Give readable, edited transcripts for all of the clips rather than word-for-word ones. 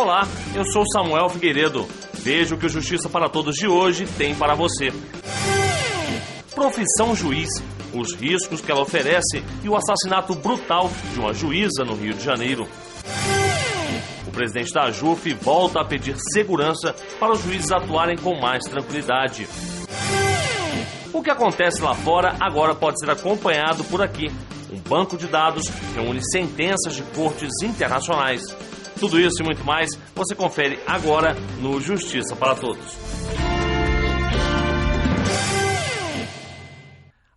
Olá, eu sou Samuel Figueiredo. Veja o que o Justiça para Todos de hoje tem para você. Profissão juiz, os riscos que ela oferece e o assassinato brutal de uma juíza no Rio de Janeiro. O presidente da AJUF volta a pedir segurança para os juízes atuarem com mais tranquilidade. O que acontece lá fora agora pode ser acompanhado por aqui. Um banco de dados reúne sentenças de cortes internacionais. Tudo isso e muito mais você confere agora no Justiça para Todos.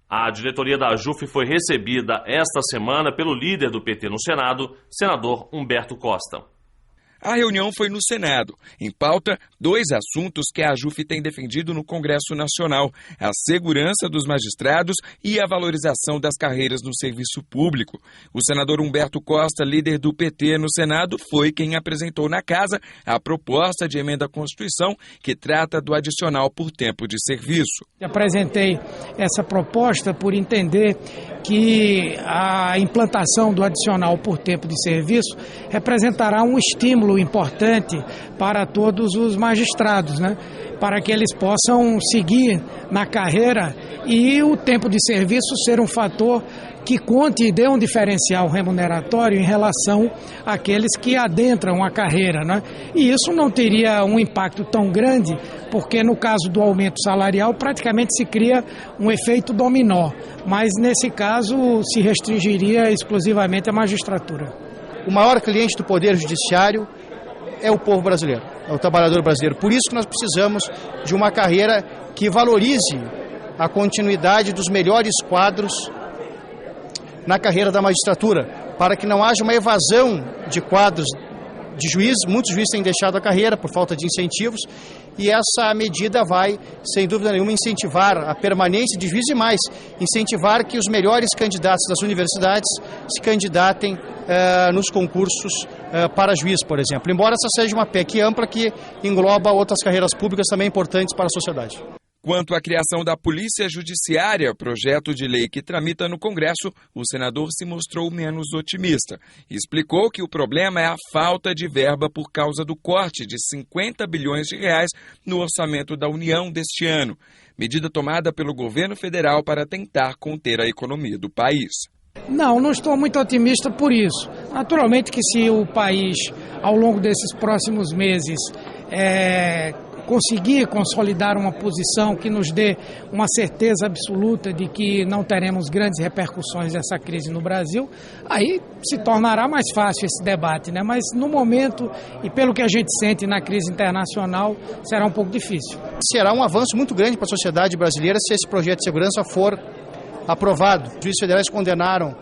A diretoria da AJUF foi recebida esta semana pelo líder do PT no Senado, senador Humberto Costa. A reunião foi no Senado. Em pauta, 2 assuntos que a AJUF tem defendido no Congresso Nacional: a segurança dos magistrados e a valorização das carreiras no serviço público. O senador Humberto Costa, líder do PT no Senado, foi quem apresentou na Casa a proposta de emenda à Constituição que trata do adicional por tempo de serviço. Apresentei essa proposta por entender que a implantação do adicional por tempo de serviço representará um estímulo importante para todos os magistrados, para que eles possam seguir na carreira e o tempo de serviço ser um fator que conte e dê um diferencial remuneratório em relação àqueles que adentram a carreira, E isso não teria um impacto tão grande, porque no caso do aumento salarial praticamente se cria um efeito dominó, mas nesse caso se restringiria exclusivamente à magistratura. O maior cliente do Poder Judiciário é o povo brasileiro, é o trabalhador brasileiro. Por isso que nós precisamos de uma carreira que valorize a continuidade dos melhores quadros na carreira da magistratura, para que não haja uma evasão de quadros de juízes. Muitos juízes têm deixado a carreira por falta de incentivos, e essa medida vai, sem dúvida nenhuma, incentivar a permanência de juízes e mais, incentivar que os melhores candidatos das universidades se candidatem nos concursos para juiz, por exemplo. Embora essa seja uma PEC ampla que engloba outras carreiras públicas também importantes para a sociedade. Quanto à criação da Polícia Judiciária, projeto de lei que tramita no Congresso, o senador se mostrou menos otimista. Explicou que o problema é a falta de verba por causa do corte de 50 bilhões de reais no orçamento da União deste ano, medida tomada pelo governo federal para tentar conter a economia do país. Não estou muito otimista por isso. Naturalmente que se o país, ao longo desses próximos meses, conseguir consolidar uma posição que nos dê uma certeza absoluta de que não teremos grandes repercussões dessa crise no Brasil, aí se tornará mais fácil esse debate, Mas no momento, e pelo que a gente sente na crise internacional, será um pouco difícil. Será um avanço muito grande para a sociedade brasileira se esse projeto de segurança for aprovado. Os juízes federais condenaram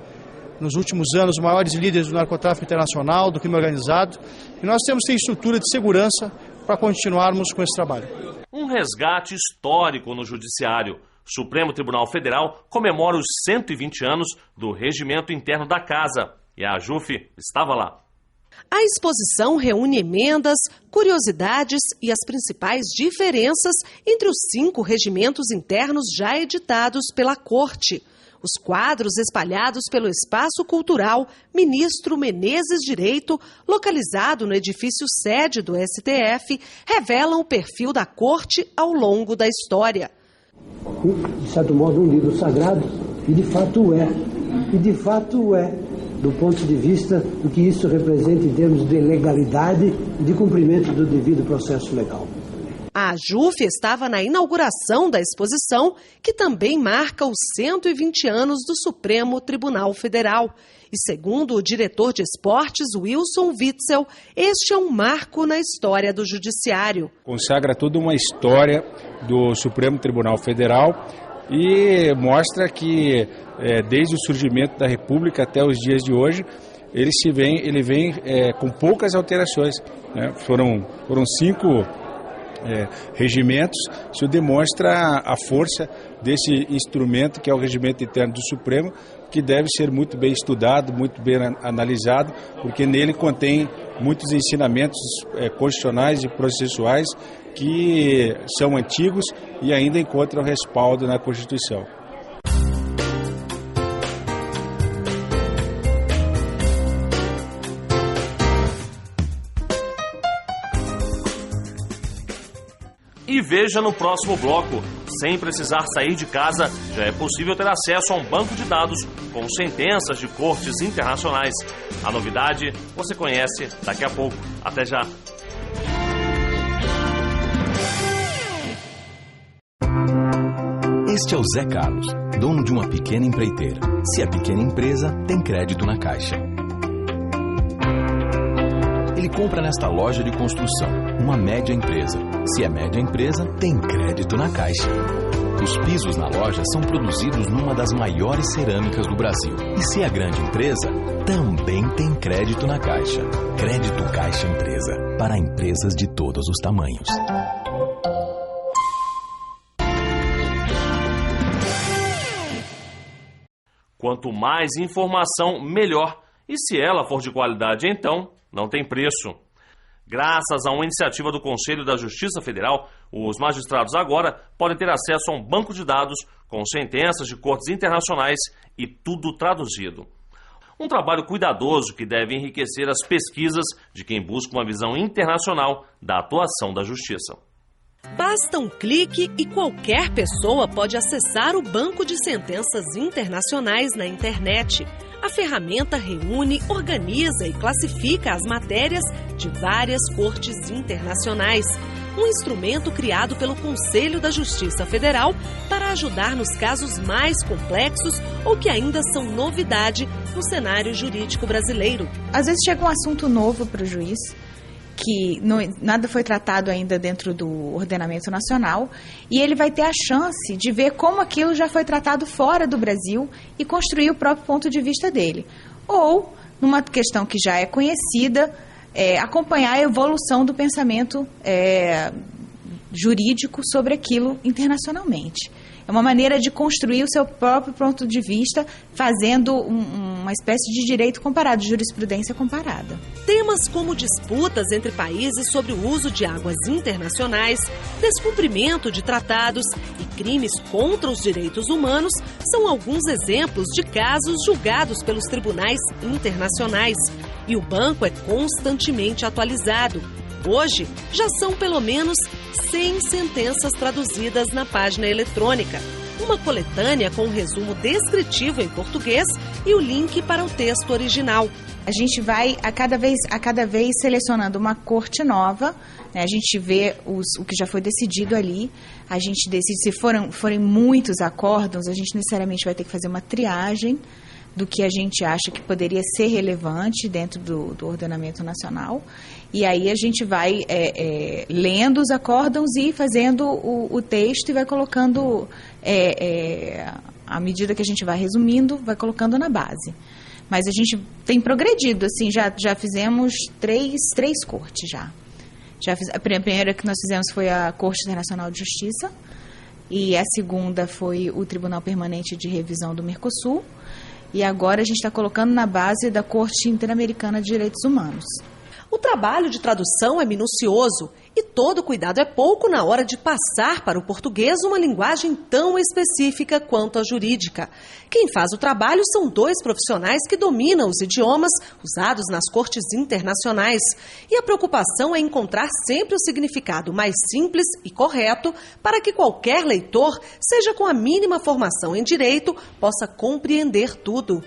nos últimos anos os maiores líderes do narcotráfico internacional, do crime organizado, e nós temos que ter estrutura de segurança para continuarmos com esse trabalho. Um resgate histórico no Judiciário. O Supremo Tribunal Federal comemora os 120 anos do regimento interno da Casa, e a AJUF estava lá. A exposição reúne emendas, curiosidades e as principais diferenças entre os 5 regimentos internos já editados pela Corte. Os quadros espalhados pelo Espaço Cultural Ministro Menezes Direito, localizado no edifício sede do STF, revelam o perfil da Corte ao longo da história. De certo modo, um livro sagrado, e de fato é. E de fato é, do ponto de vista do que isso representa em termos de legalidade e de cumprimento do devido processo legal. A AJUF estava na inauguração da exposição, que também marca os 120 anos do Supremo Tribunal Federal. E segundo o diretor de esportes, Wilson Witzel, este é um marco na história do Judiciário. Consagra toda uma história do Supremo Tribunal Federal e mostra que desde o surgimento da República até os dias de hoje, ele vem com poucas alterações. Foram 5 regimentos. Isso demonstra a força desse instrumento que é o regimento interno do Supremo, que deve ser muito bem estudado, muito bem analisado, porque nele contém muitos ensinamentos constitucionais e processuais que são antigos e ainda encontram respaldo na Constituição. E veja no próximo bloco, sem precisar sair de casa, já é possível ter acesso a um banco de dados com sentenças de cortes internacionais. A novidade você conhece daqui a pouco. Até já! Este é o Zé Carlos, dono de uma pequena empreiteira. Se é pequena empresa, tem crédito na Caixa. Ele compra nesta loja de construção, uma média empresa. Se é média empresa, tem crédito na Caixa. Os pisos na loja são produzidos numa das maiores cerâmicas do Brasil. E se é grande empresa, também tem crédito na Caixa. Crédito Caixa Empresa, para empresas de todos os tamanhos. Quanto mais informação, melhor. E se ela for de qualidade, então, não tem preço. Graças a uma iniciativa do Conselho da Justiça Federal, os magistrados agora podem ter acesso a um banco de dados com sentenças de cortes internacionais e tudo traduzido. Um trabalho cuidadoso que deve enriquecer as pesquisas de quem busca uma visão internacional da atuação da justiça. Basta um clique e qualquer pessoa pode acessar o banco de sentenças internacionais na internet. A ferramenta reúne, organiza e classifica as matérias de várias cortes internacionais. Um instrumento criado pelo Conselho da Justiça Federal para ajudar nos casos mais complexos ou que ainda são novidade no cenário jurídico brasileiro. Às vezes chega um assunto novo para o juiz, que nada foi tratado ainda dentro do ordenamento nacional, e ele vai ter a chance de ver como aquilo já foi tratado fora do Brasil e construir o próprio ponto de vista dele. Ou, numa questão que já é conhecida, acompanhar a evolução do pensamento jurídico sobre aquilo internacionalmente. É uma maneira de construir o seu próprio ponto de vista, fazendo uma espécie de direito comparado, de jurisprudência comparada. Temas como disputas entre países sobre o uso de águas internacionais, descumprimento de tratados e crimes contra os direitos humanos são alguns exemplos de casos julgados pelos tribunais internacionais. E o banco é constantemente atualizado. Hoje, já são pelo menos 100 sentenças traduzidas na página eletrônica, uma coletânea com um resumo descritivo em português e o link para o texto original. A gente vai a cada vez selecionando uma corte nova, né? A gente vê o que já foi decidido ali, a gente decide se forem muitos acórdãos, a gente necessariamente vai ter que fazer uma triagem do que a gente acha que poderia ser relevante dentro do ordenamento nacional. E aí a gente vai lendo os acórdãos e fazendo o texto e vai colocando, à medida que a gente vai resumindo, vai colocando na base. Mas a gente tem progredido, assim, já fizemos três cortes já. A primeira que nós fizemos foi a Corte Internacional de Justiça, e a segunda foi o Tribunal Permanente de Revisão do Mercosul, e agora a gente está colocando na base da Corte Interamericana de Direitos Humanos. O trabalho de tradução é minucioso e todo cuidado é pouco na hora de passar para o português uma linguagem tão específica quanto a jurídica. Quem faz o trabalho são 2 profissionais que dominam os idiomas usados nas cortes internacionais. E a preocupação é encontrar sempre o significado mais simples e correto para que qualquer leitor, seja com a mínima formação em direito, possa compreender tudo.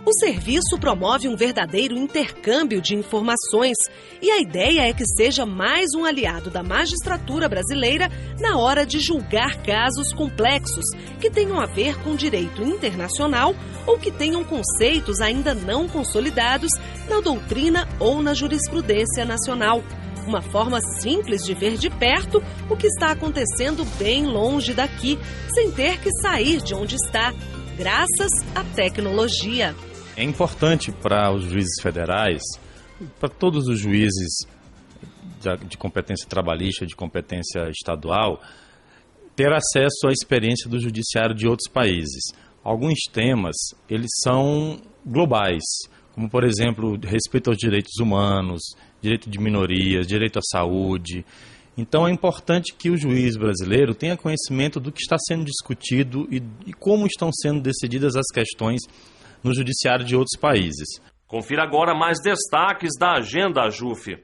O serviço promove um verdadeiro intercâmbio de informações e a ideia é que seja mais um aliado da magistratura brasileira na hora de julgar casos complexos que tenham a ver com direito internacional ou que tenham conceitos ainda não consolidados na doutrina ou na jurisprudência nacional. Uma forma simples de ver de perto o que está acontecendo bem longe daqui, sem ter que sair de onde está, graças à tecnologia. É importante para os juízes federais, para todos os juízes de competência trabalhista, de competência estadual, ter acesso à experiência do judiciário de outros países. Alguns temas, eles são globais, como, por exemplo, respeito aos direitos humanos, direito de minorias, direito à saúde. Então, é importante que o juiz brasileiro tenha conhecimento do que está sendo discutido e como estão sendo decididas as questões no judiciário de outros países. Confira agora mais destaques da agenda AJUF.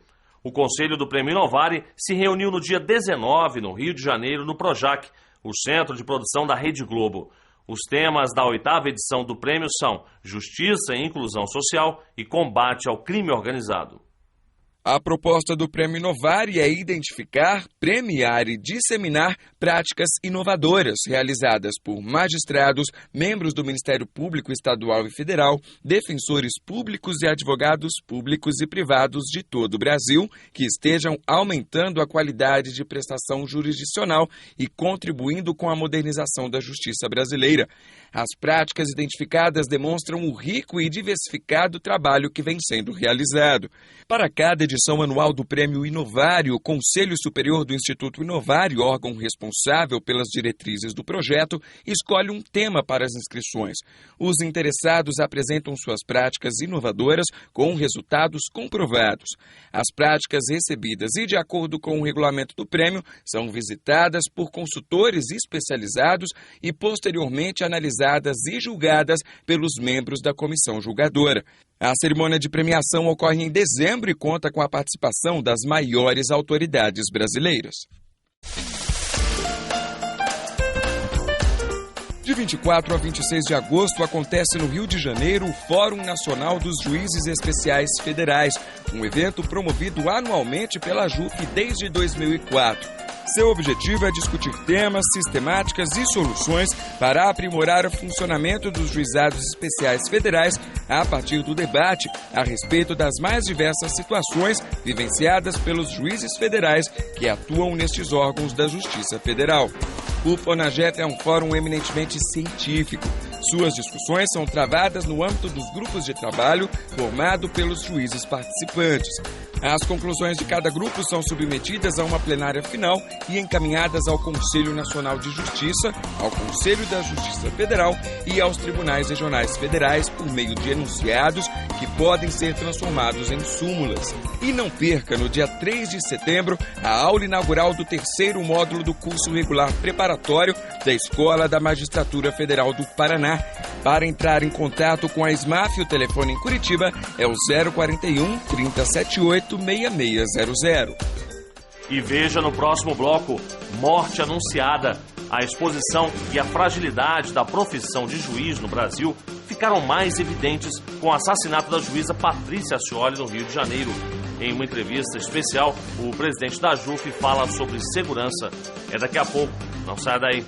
O Conselho do Prêmio Inovare se reuniu no dia 19, no Rio de Janeiro, no Projac, o centro de produção da Rede Globo. Os temas da 8ª edição do prêmio são Justiça e Inclusão Social e Combate ao Crime Organizado. A proposta do Prêmio Inovare é identificar, premiar e disseminar práticas inovadoras realizadas por magistrados, membros do Ministério Público Estadual e Federal, defensores públicos e advogados públicos e privados de todo o Brasil, que estejam aumentando a qualidade de prestação jurisdicional e contribuindo com a modernização da justiça brasileira. As práticas identificadas demonstram o rico e diversificado trabalho que vem sendo realizado. Para cada edição anual do Prêmio Inovare, o Conselho Superior do Instituto Inovare, órgão responsável pelas diretrizes do projeto, escolhe um tema para as inscrições. Os interessados apresentam suas práticas inovadoras com resultados comprovados. As práticas recebidas e de acordo com o regulamento do prêmio são visitadas por consultores especializados e posteriormente analisadas e julgadas pelos membros da comissão julgadora. A cerimônia de premiação ocorre em dezembro e conta com a participação das maiores autoridades brasileiras. De 24 a 26 de agosto acontece no Rio de Janeiro o Fórum Nacional dos Juízes Especiais Federais, um evento promovido anualmente pela JUF desde 2004. Seu objetivo é discutir temas, sistemáticas e soluções para aprimorar o funcionamento dos juizados especiais federais a partir do debate a respeito das mais diversas situações vivenciadas pelos juízes federais que atuam nestes órgãos da Justiça Federal. O FONAJEF é um fórum eminentemente científico. Suas discussões são travadas no âmbito dos grupos de trabalho formado pelos juízes participantes. As conclusões de cada grupo são submetidas a uma plenária final e encaminhadas ao Conselho Nacional de Justiça, ao Conselho da Justiça Federal e aos tribunais regionais federais por meio de enunciados que podem ser transformados em súmulas. E não perca, no dia 3 de setembro, a aula inaugural do º módulo do curso regular preparatório da Escola da Magistratura Federal do Paraná. Para entrar em contato com a SMAF, o telefone em Curitiba é o 041 3078 6600. E veja no próximo bloco, Morte Anunciada. A exposição e a fragilidade da profissão de juiz no Brasil ficaram mais evidentes com o assassinato da juíza Patrícia Scioli no Rio de Janeiro. Em uma entrevista especial, o presidente da JUF fala sobre segurança. É daqui a pouco, não saia daí.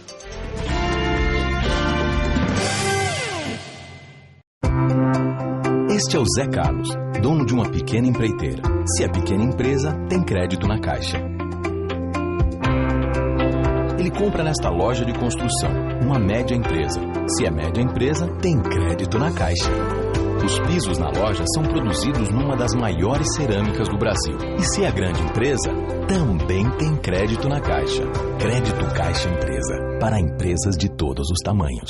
Este é o Zé Carlos, dono de uma pequena empreiteira. Se é pequena empresa, tem crédito na Caixa. Ele compra nesta loja de construção, uma média empresa. Se é média empresa, tem crédito na Caixa. Os pisos na loja são produzidos numa das maiores cerâmicas do Brasil. E se é grande empresa, também tem crédito na Caixa. Crédito Caixa Empresa, para empresas de todos os tamanhos.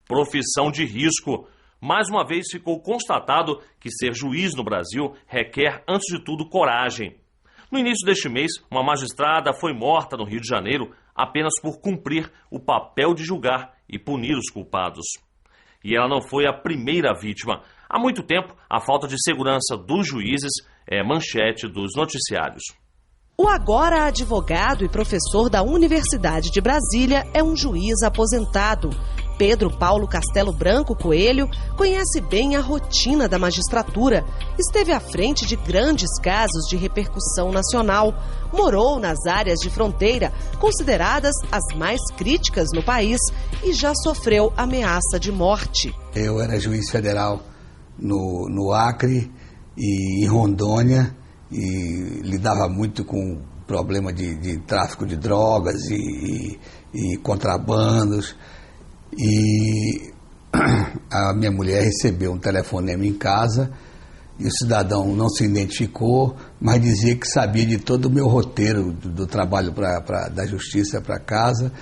Profissão de risco. Mais uma vez ficou constatado que ser juiz no Brasil requer, antes de tudo, coragem. No início deste mês, uma magistrada foi morta no Rio de Janeiro apenas por cumprir o papel de julgar e punir os culpados. E ela não foi a primeira vítima. Há muito tempo, a falta de segurança dos juízes é manchete dos noticiários. O agora advogado e professor da Universidade de Brasília é um juiz aposentado. Pedro Paulo Castelo Branco Coelho conhece bem a rotina da magistratura, esteve à frente de grandes casos de repercussão nacional, morou nas áreas de fronteira, consideradas as mais críticas no país, e já sofreu ameaça de morte. Eu era juiz federal no Acre e em Rondônia, e lidava muito com problema de tráfico de drogas e contrabandos. E a minha mulher recebeu um telefonema em casa e o cidadão não se identificou, mas dizia que sabia de todo o meu roteiro do trabalho da justiça para casa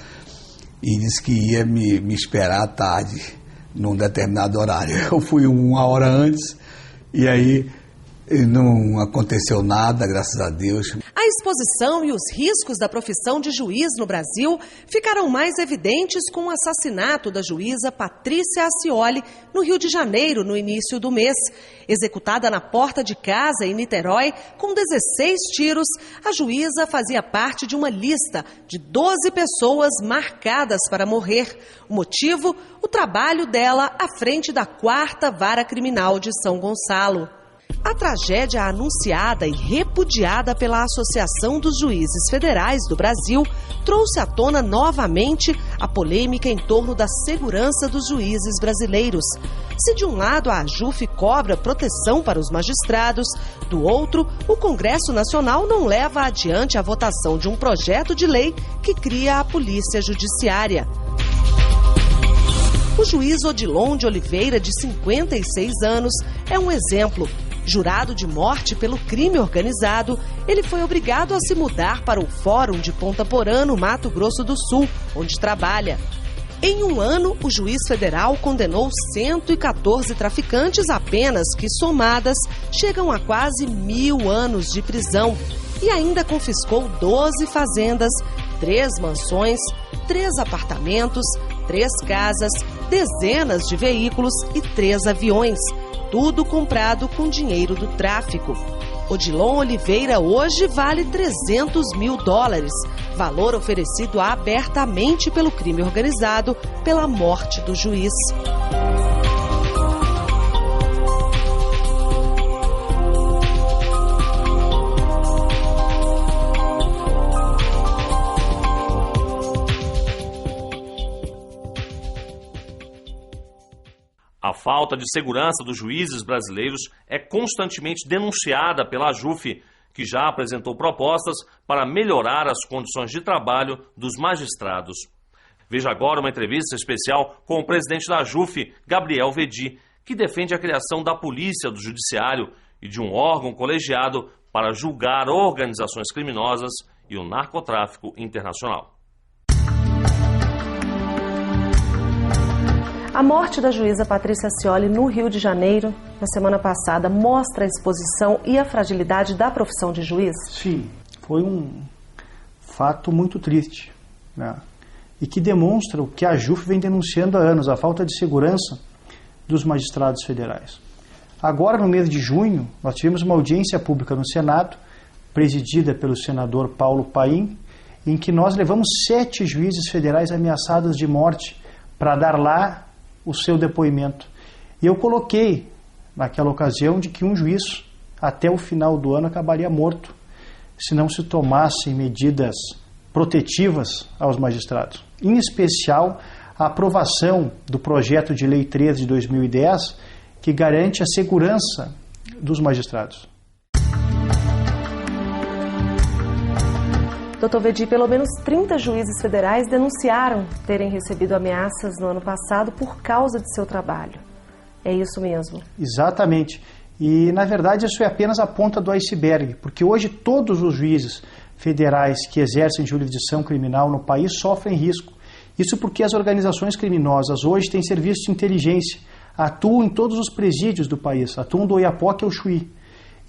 e disse que ia me esperar à tarde, num determinado horário. Eu fui 1 hora antes e aí E não aconteceu nada, graças a Deus. A exposição e os riscos da profissão de juiz no Brasil ficaram mais evidentes com o assassinato da juíza Patrícia Acioli no Rio de Janeiro, no início do mês. Executada na porta de casa em Niterói, com 16 tiros, a juíza fazia parte de uma lista de 12 pessoas marcadas para morrer. O motivo? O trabalho dela à frente da 4ª Vara Criminal de São Gonçalo. A tragédia anunciada e repudiada pela Associação dos Juízes Federais do Brasil trouxe à tona novamente a polêmica em torno da segurança dos juízes brasileiros. Se de um lado a AJUF cobra proteção para os magistrados, do outro, o Congresso Nacional não leva adiante a votação de um projeto de lei que cria a Polícia Judiciária. O juiz Odilon de Oliveira, de 56 anos, é um exemplo. Jurado de morte pelo crime organizado, ele foi obrigado a se mudar para o Fórum de Ponta Porã, no Mato Grosso do Sul, onde trabalha. Em um ano, o juiz federal condenou 114 traficantes a penas que, somadas, chegam a quase 1.000 anos de prisão. E ainda confiscou 12 fazendas, 3 mansões, 3 apartamentos, 3 casas, dezenas de veículos e 3 aviões. Tudo comprado com dinheiro do tráfico. Odilon Oliveira hoje vale $300 mil, valor oferecido abertamente pelo crime organizado pela morte do juiz. A falta de segurança dos juízes brasileiros é constantemente denunciada pela AJUF, que já apresentou propostas para melhorar as condições de trabalho dos magistrados. Veja agora uma entrevista especial com o presidente da AJUF, Gabriel Vedi, que defende a criação da Polícia do Judiciário e de um órgão colegiado para julgar organizações criminosas e o narcotráfico internacional. A morte da juíza Patrícia Acioli no Rio de Janeiro, na semana passada, mostra a exposição e a fragilidade da profissão de juiz? Sim, foi um fato muito triste, né? E que demonstra o que a AJUF vem denunciando há anos, a falta de segurança dos magistrados federais. Agora, no mês de junho, nós tivemos uma audiência pública no Senado, presidida pelo senador Paulo Paim, em que nós levamos 7 juízes federais ameaçados de morte para dar lá o seu depoimento. E eu coloquei, naquela ocasião, de que um juiz, até o final do ano, acabaria morto, se não se tomassem medidas protetivas aos magistrados. Em especial, a aprovação do projeto de lei 13 de 2010, que garante a segurança dos magistrados. Dr. Vedi, pelo menos 30 juízes federais denunciaram terem recebido ameaças no ano passado por causa de seu trabalho. É isso mesmo? Exatamente. E, na verdade, isso é apenas a ponta do iceberg, porque hoje todos os juízes federais que exercem jurisdição criminal no país sofrem risco. Isso porque as organizações criminosas hoje têm serviços de inteligência, atuam em todos os presídios do país, atuam do Oiapoque ao Chuí.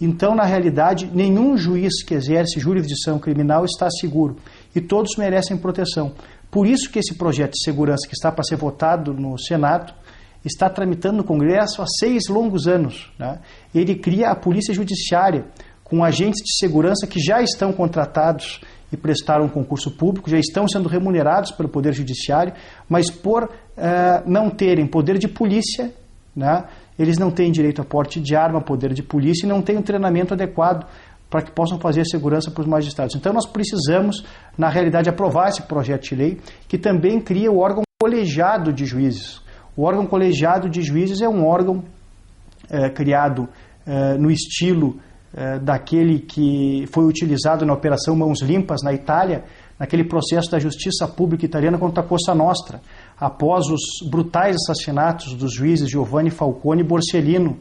Então, na realidade, nenhum juiz que exerce jurisdição criminal está seguro e todos merecem proteção. Por isso que esse projeto de segurança que está para ser votado no Senado está tramitando no Congresso há 6 longos anos, né? Ele cria a Polícia Judiciária com agentes de segurança que já estão contratados e prestaram um concurso público, já estão sendo remunerados pelo Poder Judiciário, mas por não terem poder de polícia, né? Eles não têm direito a porte de arma, poder de polícia e não têm um treinamento adequado para que possam fazer a segurança para os magistrados. Então nós precisamos, na realidade, aprovar esse projeto de lei que também cria o órgão colegiado de juízes. O órgão colegiado de juízes é um órgão criado no estilo daquele que foi utilizado na Operação Mãos Limpas na Itália, naquele processo da justiça pública italiana contra a Cosa Nostra, após os brutais assassinatos dos juízes Giovanni Falcone e Borsellino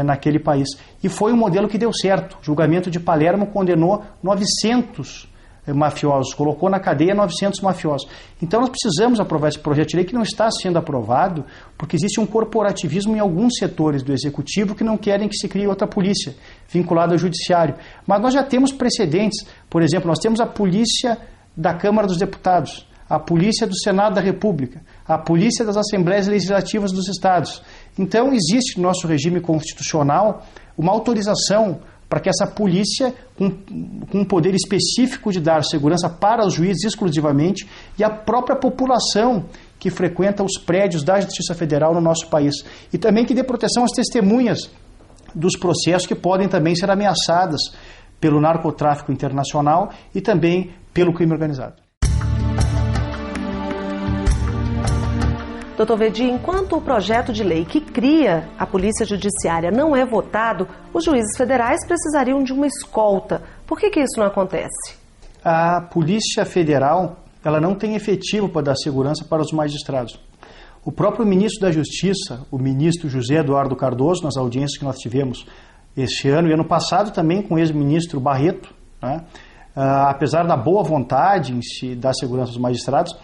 naquele país. E foi um modelo que deu certo. O julgamento de Palermo condenou 900 mafiosos, colocou na cadeia 900 mafiosos. Então nós precisamos aprovar esse projeto de lei que não está sendo aprovado porque existe um corporativismo em alguns setores do Executivo que não querem que se crie outra polícia vinculada ao Judiciário. Mas nós já temos precedentes. Por exemplo, nós temos a Polícia da Câmara dos Deputados, a Polícia do Senado da República, a Polícia das Assembleias Legislativas dos Estados. Então existe no nosso regime constitucional uma autorização para que essa polícia, com um poder específico de dar segurança para os juízes exclusivamente e a própria população que frequenta os prédios da Justiça Federal no nosso país. E também que dê proteção às testemunhas dos processos que podem também ser ameaçadas pelo narcotráfico internacional e também pelo crime organizado. Doutor Vedi, enquanto o projeto de lei que cria a Polícia Judiciária não é votado, os juízes federais precisariam de uma escolta. Por que isso não acontece? A Polícia Federal ela não tem efetivo para dar segurança para os magistrados. O próprio ministro da Justiça, o ministro José Eduardo Cardoso, nas audiências que nós tivemos este ano e ano passado também com o ex-ministro Barreto, né, apesar da boa vontade em se dar segurança aos magistrados,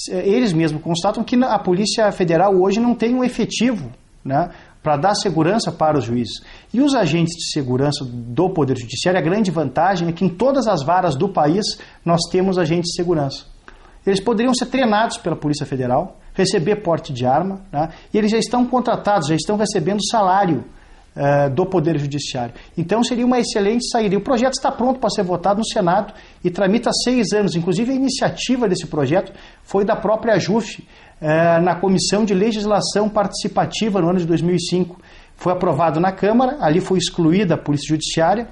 eles mesmos constatam que a Polícia Federal hoje não tem um efetivo, né, para dar segurança para os juízes. E os agentes de segurança do Poder Judiciário, a grande vantagem é que em todas as varas do país nós temos agentes de segurança. Eles poderiam ser treinados pela Polícia Federal, receber porte de arma, né, e eles já estão contratados, já estão recebendo salário do Poder Judiciário. Então seria uma excelente saída. E o projeto está pronto para ser votado no Senado e tramita há 6 anos. Inclusive a iniciativa desse projeto foi da própria JUF, na Comissão de Legislação Participativa no ano de 2005. Foi aprovado na Câmara, ali foi excluída a Polícia Judiciária,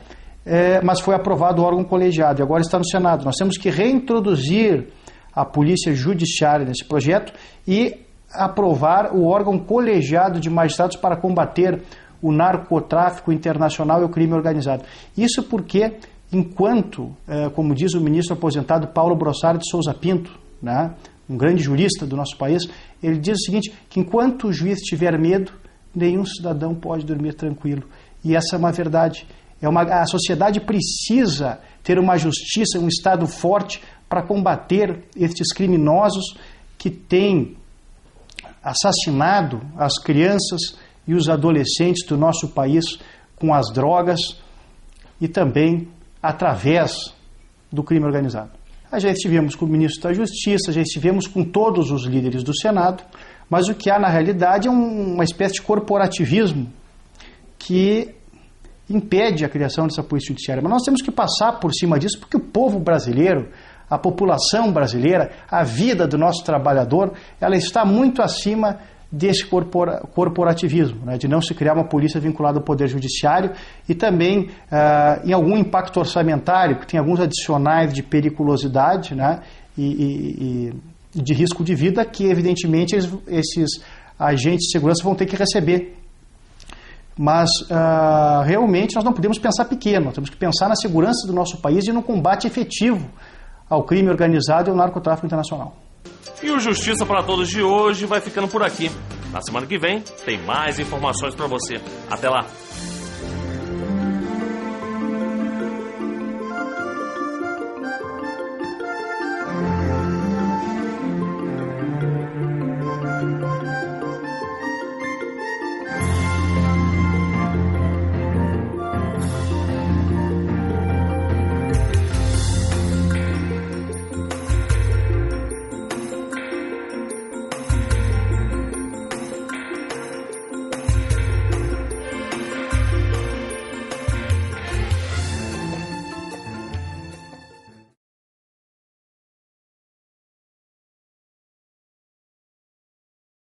mas foi aprovado o órgão colegiado e agora está no Senado. Nós temos que reintroduzir a Polícia Judiciária nesse projeto e aprovar o órgão colegiado de magistrados para combater o narcotráfico internacional e o crime organizado. Isso porque, enquanto, como diz o ministro aposentado Paulo Brossard de Souza Pinto, né, um grande jurista do nosso país, ele diz o seguinte, que enquanto o juiz tiver medo, nenhum cidadão pode dormir tranquilo. E essa é uma verdade. A sociedade precisa ter uma justiça, um Estado forte para combater estes criminosos que têm assassinado as crianças e os adolescentes do nosso país com as drogas e também através do crime organizado. Já estivemos com o ministro da Justiça, já estivemos com todos os líderes do Senado, mas o que há na realidade é uma espécie de corporativismo que impede a criação dessa polícia judiciária. Mas nós temos que passar por cima disso porque o povo brasileiro, a população brasileira, a vida do nosso trabalhador, ela está muito acima desse corporativismo, né, de não se criar uma polícia vinculada ao Poder Judiciário e também em algum impacto orçamentário, que tem alguns adicionais de periculosidade, né, e de risco de vida que, evidentemente, esses agentes de segurança vão ter que receber. Mas, realmente, nós não podemos pensar pequeno, nós temos que pensar na segurança do nosso país e no combate efetivo ao crime organizado e ao narcotráfico internacional. E o Justiça para Todos de hoje vai ficando por aqui. Na semana que vem tem mais informações para você. Até lá!